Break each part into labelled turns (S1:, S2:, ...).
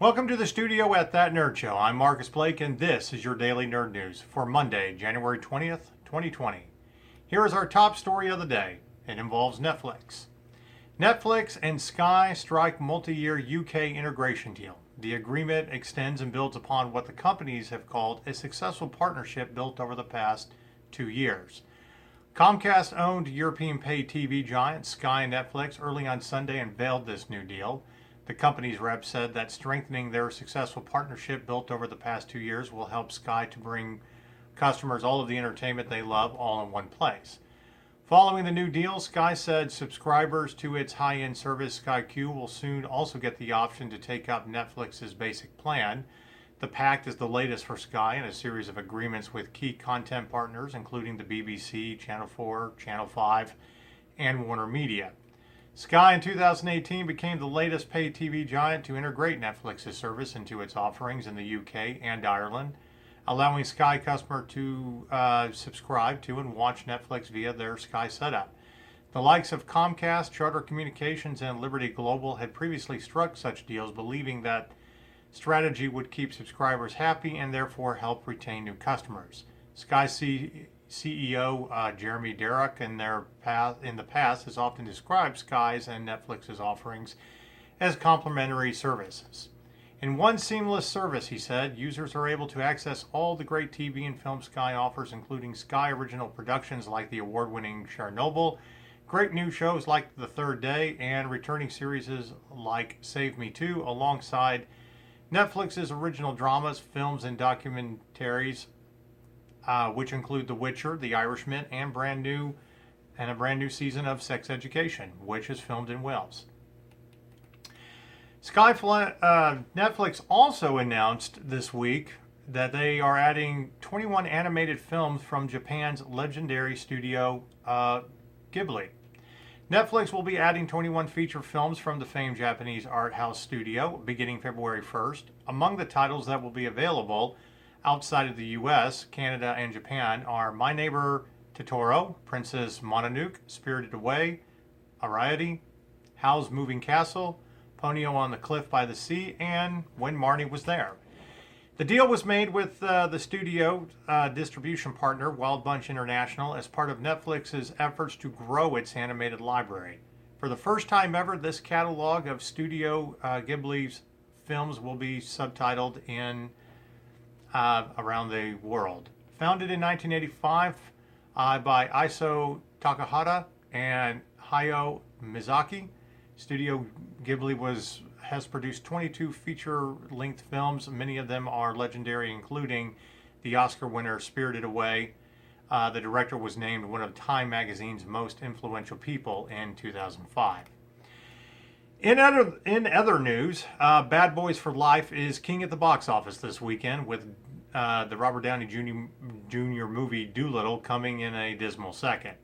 S1: Welcome to the studio at That Nerd Show. I'm Marcus Blake, and this is your daily nerd news for Monday, January 20th, 2020. Here is our top story of the day. It involves Netflix. Netflix and Sky strike multi-year UK integration deal. The agreement extends and builds upon what the companies have called a successful partnership built over the past 2 years. Comcast-owned European pay TV giant Sky and Netflix early on Sunday unveiled this new deal. The company's rep said that strengthening their successful partnership built over the past 2 years will help Sky to bring customers all of the entertainment they love all in one place. Following the new deal, Sky said subscribers to its high-end service Sky Q will soon also get the option to take up Netflix's basic plan. The pact is the latest for Sky in a series of agreements with key content partners, including the BBC, Channel 4, Channel 5, and Warner Media. Sky in 2018 became the latest paid TV giant to integrate Netflix's service into its offerings in the UK and Ireland, allowing Sky customers to subscribe to and watch Netflix via their Sky setup. The likes of Comcast, Charter Communications, and Liberty Global had previously struck such deals, believing that strategy would keep subscribers happy and therefore help retain new customers. Sky CEO Jeremy Darroch in the past has often described Sky's and Netflix's offerings as complementary services. In one seamless service, he said, users are able to access all the great TV and film Sky offers, including Sky original productions like the award-winning Chernobyl, great new shows like The Third Day, and returning series like Save Me Too, alongside Netflix's original dramas, films, and documentaries, which include The Witcher, The Irishman, and a brand new season of Sex Education, which is filmed in Wales. Netflix also announced this week that they are adding 21 animated films from Japan's legendary studio Ghibli. Netflix will be adding 21 feature films from the famed Japanese art house studio beginning February 1st. Among the titles that will be available outside of the US, Canada, and Japan are My Neighbor Totoro, Princess Mononoke, Spirited Away, Arrietty, Howl's Moving Castle, Ponyo on the Cliff by the Sea, and When Marnie Was There. The deal was made with the studio distribution partner Wild Bunch International as part of Netflix's efforts to grow its animated library. For the first time ever, this catalog of Studio Ghibli's films will be subtitled in around the world. Founded in 1985 by Isao Takahata and Hayao Miyazaki, Studio Ghibli has produced 22 feature-length films. Many of them are legendary, including the Oscar winner Spirited Away. The director was named one of Time magazine's most influential people in 2005. In other news, Bad Boys for Life is king at the box office this weekend, with the Robert Downey Jr. movie Dolittle coming in a dismal second.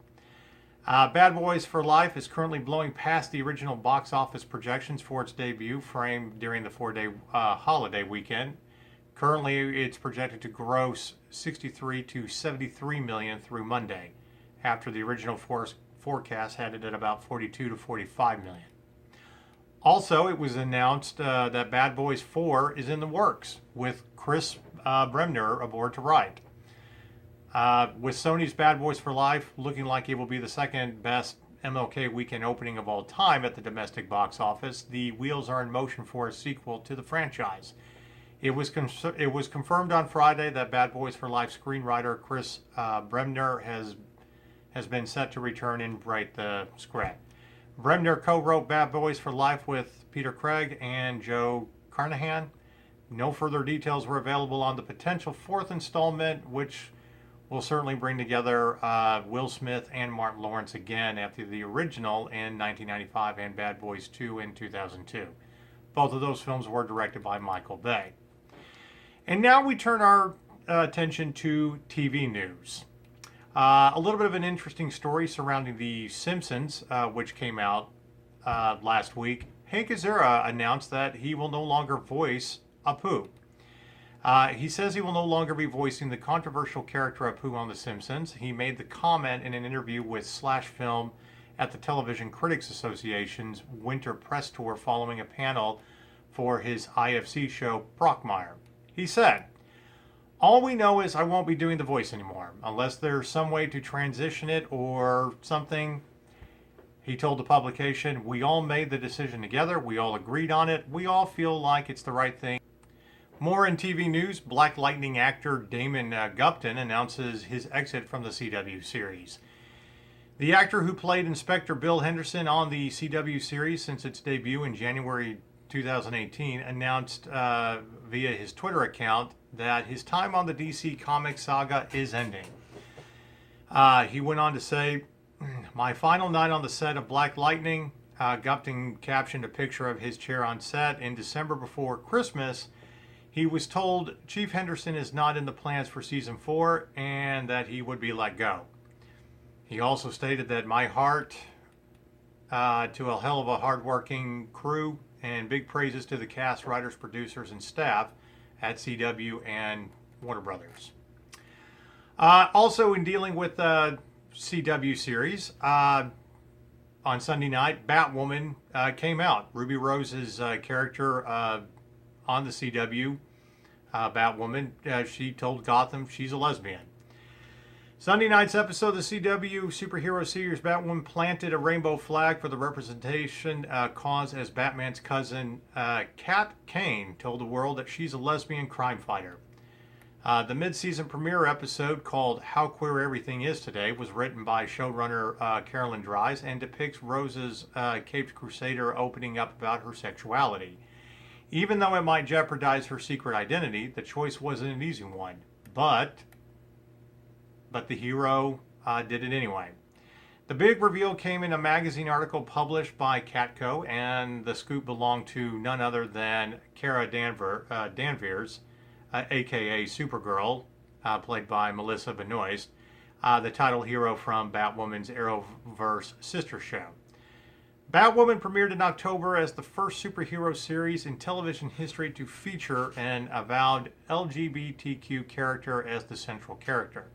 S1: Bad Boys for Life is currently blowing past the original box office projections for its debut, framed during the 4-day holiday weekend. Currently, it's projected to gross 63 to 73 million through Monday, after the original forecast had it at about 42 to 45 million. Also, it was announced that Bad Boys 4 is in the works, with Chris Bremner aboard to write. With Sony's Bad Boys for Life looking like it will be the second best MLK weekend opening of all time at the domestic box office, the wheels are in motion for a sequel to the franchise. It was confirmed on Friday that Bad Boys for Life screenwriter Chris Bremner has been set to return and write the script. Bremner co-wrote Bad Boys for Life with Peter Craig and Joe Carnahan. No further details were available on the potential fourth installment, which will certainly bring together Will Smith and Martin Lawrence again after the original in 1995 and Bad Boys 2 in 2002. Both of those films were directed by Michael Bay. And now we turn our attention to TV news. A little bit of an interesting story surrounding the Simpsons, which came out last week. Hank Azaria announced that he will no longer voice Apu. He says he will no longer be voicing the controversial character Apu on The Simpsons. He made the comment in an interview with Slash Film at the Television Critics Association's winter press tour following a panel for his IFC show Brockmire. He said, "All we know is I won't be doing the voice anymore, unless there's some way to transition it or something." He told the publication, "We all made the decision together. We all agreed on it. We all feel like it's the right thing." More in TV news, Black Lightning actor Damon Gupton announces his exit from the CW series. The actor, who played Inspector Bill Henderson on the CW series since its debut in January 2018, announced via his Twitter account that his time on the DC Comics saga is ending. He went on to say, "My final night on the set of Black Lightning." Gupton captioned a picture of his chair on set. "In December before Christmas, he was told Chief Henderson is not in the plans for season 4 and that he would be let go." He also stated that "my heart to a hell of a hardworking crew, and big praises to the cast, writers, producers, and staff at CW and Warner Brothers." Also, in dealing with the CW series, on Sunday night, Batwoman came out. Ruby Rose's character on the CW, Batwoman, she told Gotham she's a lesbian. Sunday night's episode of the CW superhero series Batwoman planted a rainbow flag for the representation cause as Batman's cousin Kat Kane told the world that she's a lesbian crime fighter. The mid-season premiere episode, called How Queer Everything Is Today, was written by showrunner Carolyn Dries and depicts Rose's Caped Crusader opening up about her sexuality. Even though it might jeopardize her secret identity, the choice wasn't an easy one. But the hero did it anyway. The big reveal came in a magazine article published by Catco, and the scoop belonged to none other than Cara Danvers, aka Supergirl, played by Melissa Benoist, the title hero from Batwoman's Arrowverse sister show. Batwoman premiered in October as the first superhero series in television history to feature an avowed LGBTQ character as the central character.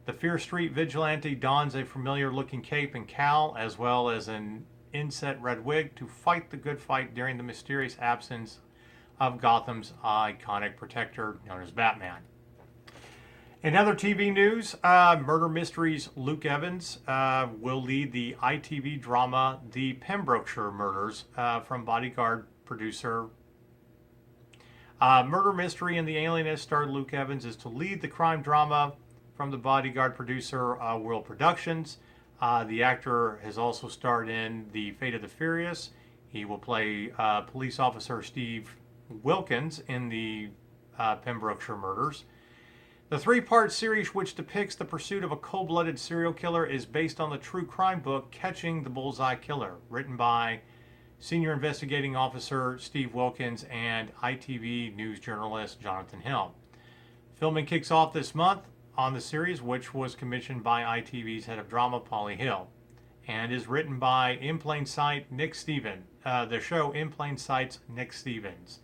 S1: The Fear Street vigilante dons a familiar-looking cape and cowl, as well as an inset red wig, to fight the good fight during the mysterious absence of Gotham's iconic protector known as Batman. In other TV news, Murder Mysteries' Luke Evans will lead the ITV drama The Pembrokeshire Murders from Bodyguard producer. Murder Mystery and the Alienist starred Luke Evans is to lead the crime drama from the Bodyguard producer World Productions. The actor has also starred in The Fate of the Furious. He will play police officer Steve Wilkins in the Pembrokeshire Murders. The three-part series, which depicts the pursuit of a cold-blooded serial killer, is based on the true crime book Catching the Bullseye Killer, written by senior investigating officer Steve Wilkins and ITV news journalist Jonathan Hill. Filming kicks off this month on the series, which was commissioned by ITV's head of drama, Polly Hill, and is written by In Plain Sight Nick Stevens. The show In Plain Sight's Nick Stevens.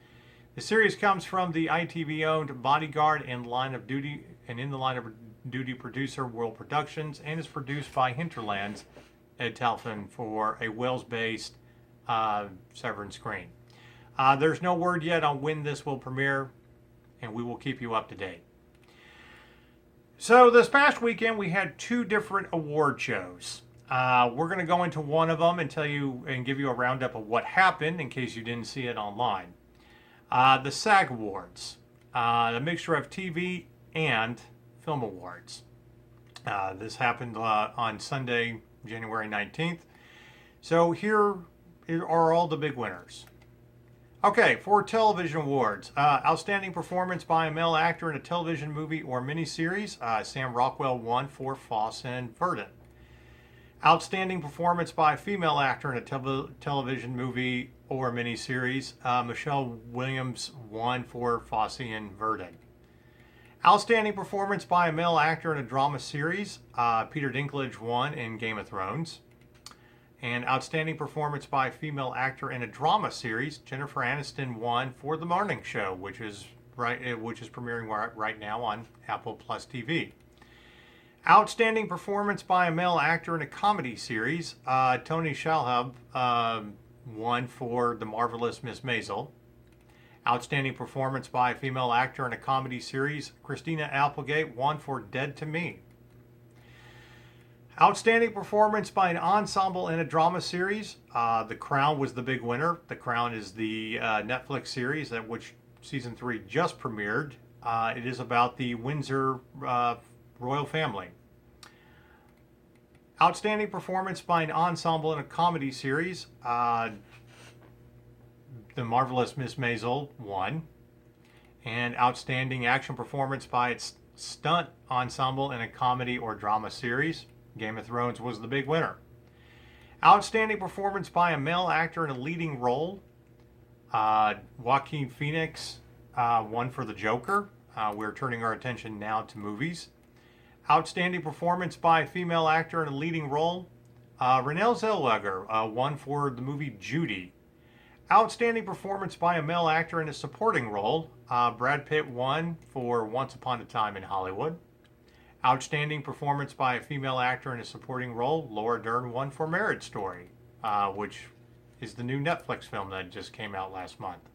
S1: The series comes from the ITV-owned Bodyguard and in the line of duty producer World Productions, and is produced by Hinterlands Ed Talfin for a Wales-based Severn screen. There's no word yet on when this will premiere, and we will keep you up to date. So this past weekend we had two different award shows. We're going to go into one of them and tell you and give you a roundup of what happened in case you didn't see it online. The SAG Awards, a mixture of TV and film awards. This happened on Sunday, January 19th. So here are all the big winners. Okay, for television awards, outstanding performance by a male actor in a television movie or miniseries, Sam Rockwell won for Foss and Verdon. Outstanding performance by a female actor in a television movie or miniseries, Michelle Williams won for Fosse and Verdon. Outstanding performance by a male actor in a drama series, Peter Dinklage won in Game of Thrones. And outstanding performance by a female actor in a drama series, Jennifer Aniston won for The Morning Show, which is premiering right now on Apple Plus TV. Outstanding performance by a male actor in a comedy series, Tony Shalhoub won for The Marvelous Miss Maisel. Outstanding performance by a female actor in a comedy series, Christina Applegate won for Dead to Me. Outstanding performance by an ensemble in a drama series, The Crown was the big winner. The Crown is the Netflix series that which season 3 just premiered. It is about the Windsor royal family. Outstanding performance by an ensemble in a comedy series, The Marvelous Miss Maisel won. And outstanding action performance by its stunt ensemble in a comedy or drama series, Game of Thrones was the big winner. Outstanding performance by a male actor in a leading role, Joaquin Phoenix won for the Joker. We're turning our attention now to movies. Outstanding performance by a female actor in a leading role, Renee Zellweger won for the movie Judy. Outstanding performance by a male actor in a supporting role, Brad Pitt won for Once Upon a Time in Hollywood. Outstanding performance by a female actor in a supporting role, Laura Dern won for Marriage Story, which is the new Netflix film that just came out last month.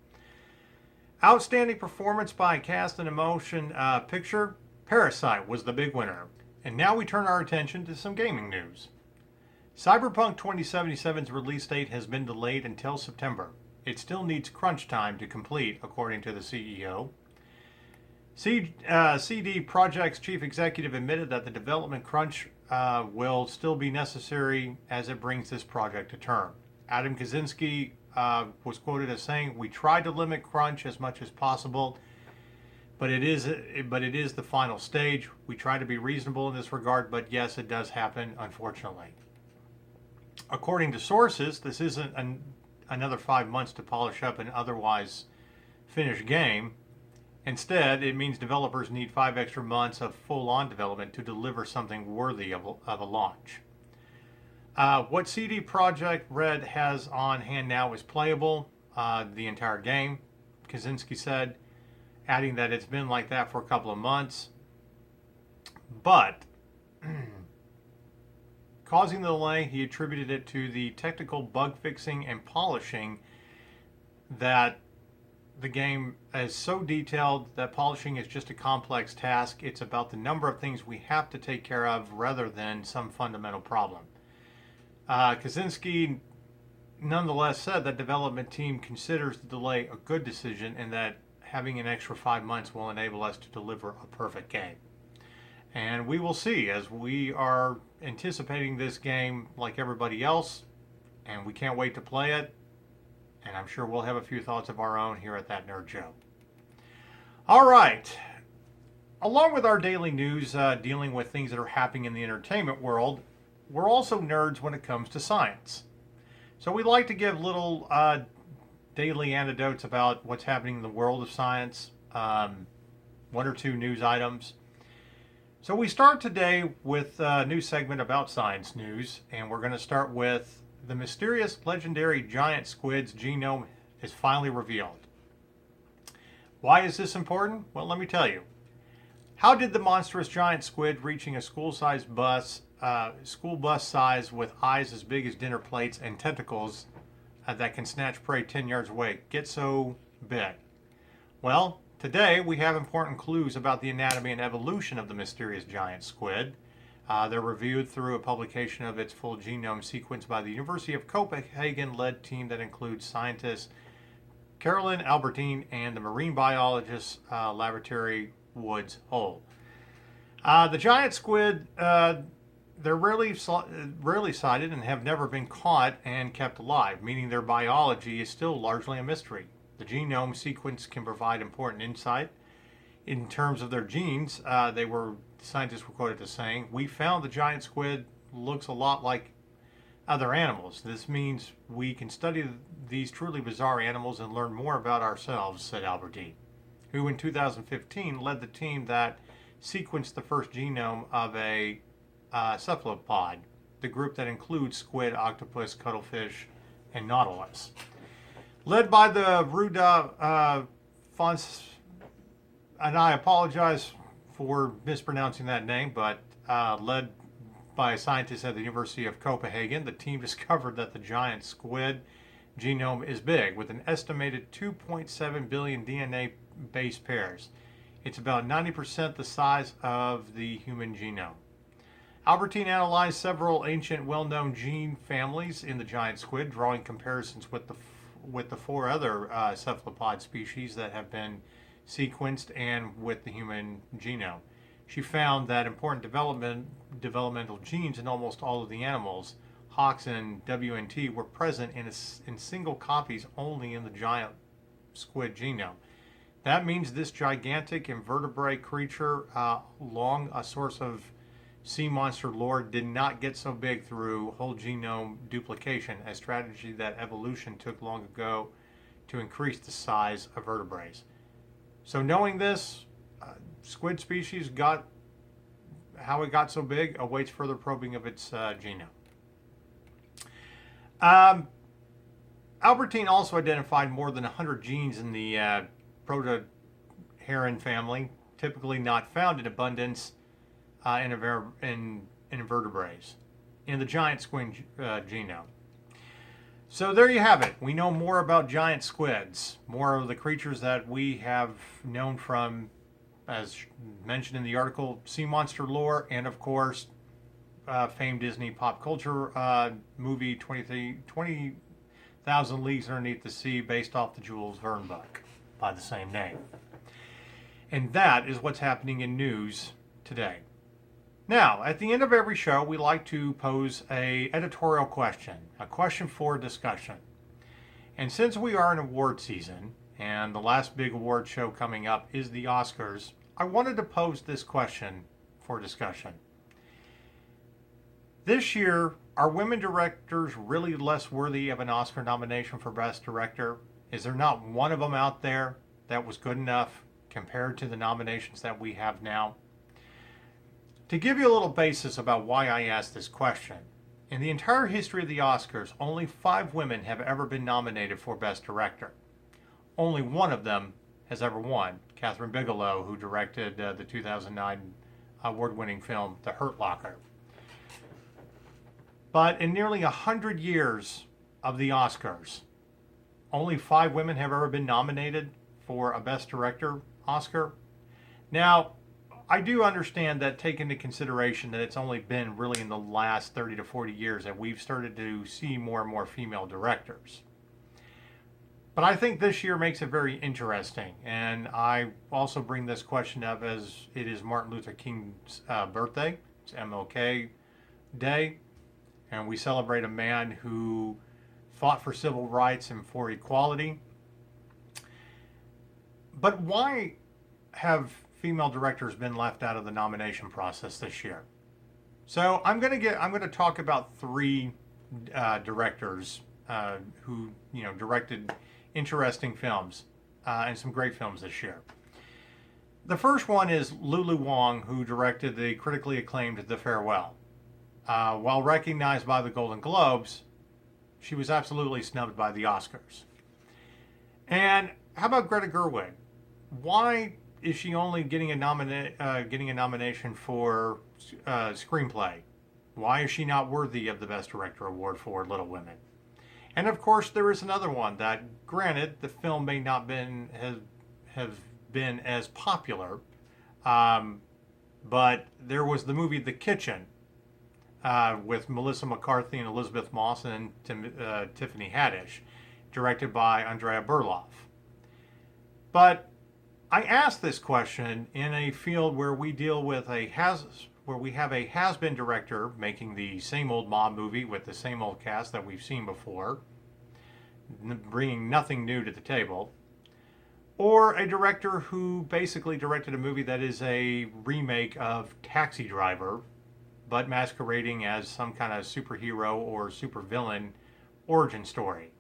S1: Outstanding performance by a cast in a motion picture, Parasite was the big winner. And now we turn our attention to some gaming news. Cyberpunk 2077's release date has been delayed until September. It still needs crunch time to complete, according to the CEO. CD Projekt's chief executive admitted that the development crunch will still be necessary as it brings this project to term. Adam Kaczynski was quoted as saying, "We tried to limit crunch as much as possible, but it is the final stage. We try to be reasonable in this regard, but yes, it does happen, unfortunately." According to sources, this isn't another 5 months to polish up an otherwise finished game. Instead, it means developers need 5 extra months of full-on development to deliver something worthy of a launch. What CD Projekt Red has on hand now is playable, the entire game, Kaczynski said, adding that it's been like that for a couple of months. But causing the delay, he attributed it to the technical bug fixing and polishing, that the game is so detailed that polishing is just a complex task. It's about the number of things we have to take care of rather than some fundamental problem. Kaczynski nonetheless said that development team considers the delay a good decision and that having an extra 5 months will enable us to deliver a perfect game. And we will see, as we are anticipating this game like everybody else, and we can't wait to play it. And I'm sure we'll have a few thoughts of our own here at That Nerd Show. All right. Along with our daily news dealing with things that are happening in the entertainment world, we're also nerds when it comes to science. So we like to give little daily anecdotes about what's happening in the world of science, 1 or 2 news items. So we start today with a new segment about science news, and we're going to start with the mysterious legendary giant squid's genome is finally revealed. Why is this important? Well, let me tell you. How did the monstrous giant squid reaching a school bus size with eyes as big as dinner plates and tentacles that can snatch prey 10 yards away get so big? Well, today we have important clues about the anatomy and evolution of the mysterious giant squid. They're reviewed through a publication of its full genome sequence by the University of Copenhagen-led team that includes scientists Carolyn Albertine and the marine biologist laboratory Woods Hole. The giant squid, they're rarely sighted and have never been caught and kept alive, meaning their biology is still largely a mystery. The genome sequence can provide important insight. In terms of their genes, scientists were quoted as saying, "We found the giant squid looks a lot like other animals. This means we can study these truly bizarre animals and learn more about ourselves," said Albertine, who in 2015 led the team that sequenced the first genome of a cephalopod, the group that includes squid, octopus, cuttlefish, and nautilus. Led by the Ruda Fons, and I apologize for mispronouncing that name, but led by scientists at the University of Copenhagen, the team discovered that the giant squid genome is big, with an estimated 2.7 billion DNA base pairs. It's about 90% the size of the human genome. Albertine analyzed several ancient well-known gene families in the giant squid, drawing comparisons with the four other cephalopod species that have been sequenced and with the human genome. She found that important developmental genes in almost all of the animals, Hox and WNT, were present in single copies only in the giant squid genome. That means this gigantic invertebrate creature, long a source of sea monster lore, did not get so big through whole genome duplication, a strategy that evolution took long ago to increase the size of vertebrates. So knowing this, squid species how it got so big awaits further probing of its genome. Albertine also identified more than 100 genes in the protoheron family, typically not found in abundance in invertebrates, in the giant squid genome. So there you have it. We know more about giant squids, more of the creatures that we have known from, as mentioned in the article, sea monster lore, and of course, famed Disney pop culture movie 20,000 Leagues Underneath the Sea, based off the Jules Verne book by the same name. And that is what's happening in news today. Now, at the end of every show, we like to pose an editorial question, a question for discussion. And since we are in award season, and the last big award show coming up is the Oscars, I wanted to pose this question for discussion. This year, are women directors really less worthy of an Oscar nomination for Best Director? Is there not one of them out there that was good enough compared to the nominations that we have now? To give you a little basis about why I asked this question, in the entire history of the Oscars, only 5 women have ever been nominated for Best Director. Only one of them has ever won, Catherine Bigelow, who directed the 2009 award-winning film, The Hurt Locker. But in nearly 100 years of the Oscars, only 5 women have ever been nominated for a Best Director Oscar. Now, I do understand that, take into consideration that it's only been really in the last 30 to 40 years that we've started to see more and more female directors. But I think this year makes it very interesting, and I also bring this question up as it is Martin Luther King's birthday. It's MLK Day, and we celebrate a man who fought for civil rights and for equality. But why have female directors been left out of the nomination process this year? So I'm going to talk about 3 directors who directed interesting films and some great films this year. The first one is Lulu Wang, who directed the critically acclaimed The Farewell. While recognized by the Golden Globes, she was absolutely snubbed by the Oscars. And how about Greta Gerwig? Why is she only getting a nomination for screenplay? Why is she not worthy of the Best Director award for Little Women? And of course, there is another one that, granted, the film may not have been as popular, but there was the movie The Kitchen with Melissa McCarthy and Elizabeth Moss and Tiffany Haddish, directed by Andrea Berloff. But I asked this question in a field where we deal with where we have a has-been director making the same old mob movie with the same old cast that we've seen before, bringing nothing new to the table, or a director who basically directed a movie that is a remake of Taxi Driver, but masquerading as some kind of superhero or supervillain origin story.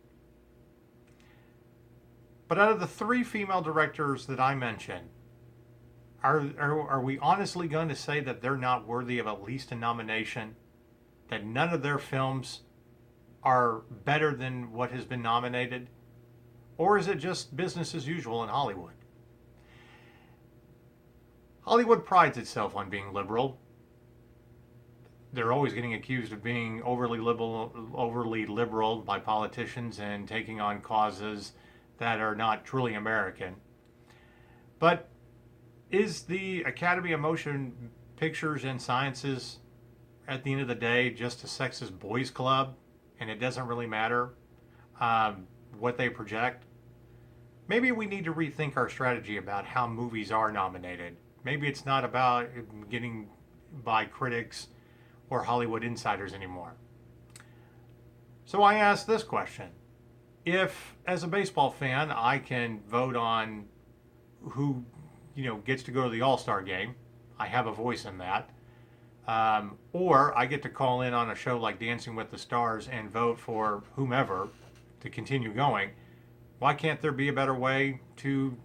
S1: But out of the 3 female directors that I mentioned, are we honestly going to say that they're not worthy of at least a nomination? That none of their films are better than what has been nominated? Or is it just business as usual in Hollywood? Hollywood prides itself on being liberal. they're always getting accused of being overly liberal by politicians and taking on causes that are not truly American. But is the Academy of Motion Pictures and Sciences, at the end of the day, just a sexist boys club, and it doesn't really matter what they project? Maybe we need to rethink our strategy about how movies are nominated. Maybe it's not about getting by critics or Hollywood insiders anymore. So I ask this question. If, as a baseball fan, I can vote on who, gets to go to the All-Star game, I have a voice in that, or I get to call in on a show like Dancing with the Stars and vote for whomever to continue going, why can't there be a better way to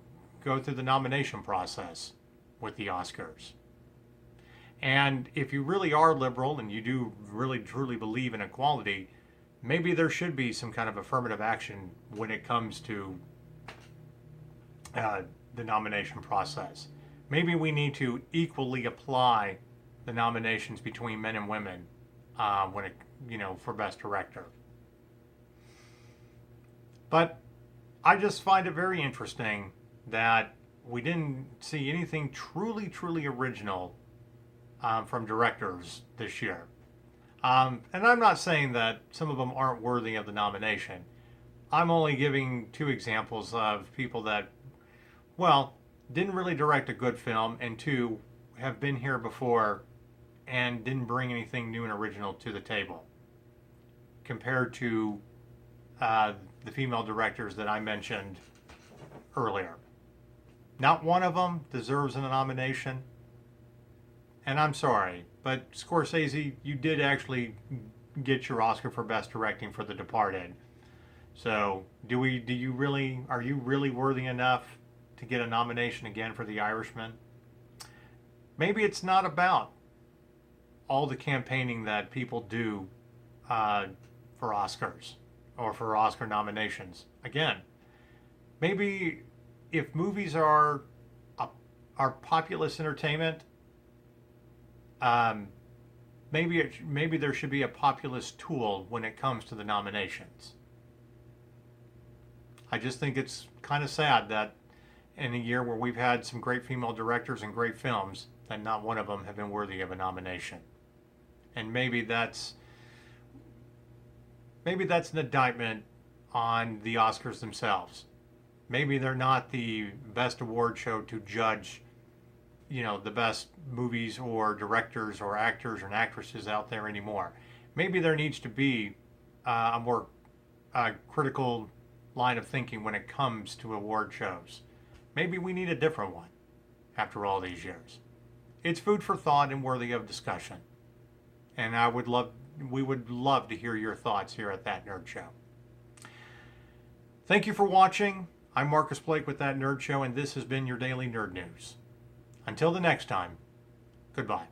S1: go through the nomination process with the Oscars? And if you really are liberal and you do really truly believe in equality, maybe there should be some kind of affirmative action when it comes to the nomination process. Maybe we need to equally apply the nominations between men and women when it, for Best Director. But I just find it very interesting that we didn't see anything truly, truly original from directors this year. And I'm not saying that some of them aren't worthy of the nomination. I'm only giving two examples of people that, didn't really direct a good film, and two, have been here before and didn't bring anything new and original to the table compared to the female directors that I mentioned earlier. Not one of them deserves a nomination. And I'm sorry, but Scorsese, you did actually get your Oscar for Best Directing for The Departed. So, are you really worthy enough to get a nomination again for The Irishman? Maybe it's not about all the campaigning that people do for Oscars or for Oscar nominations. Again, maybe if movies are populist entertainment, maybe there should be a populist tool when it comes to the nominations. I just think it's kind of sad that in a year where we've had some great female directors and great films, that not one of them have been worthy of a nomination. And maybe that's an indictment on the Oscars themselves. Maybe they're not the best award show to judge, the best movies or directors or actors and actresses out there anymore. Maybe there needs to be a more critical line of thinking when it comes to award shows. Maybe we need a different one after all these years. It's food for thought and worthy of discussion. And we would love to hear your thoughts here at That Nerd Show. Thank you for watching. I'm Marcus Blake with That Nerd Show, and this has been your Daily Nerd News. Until the next time, goodbye.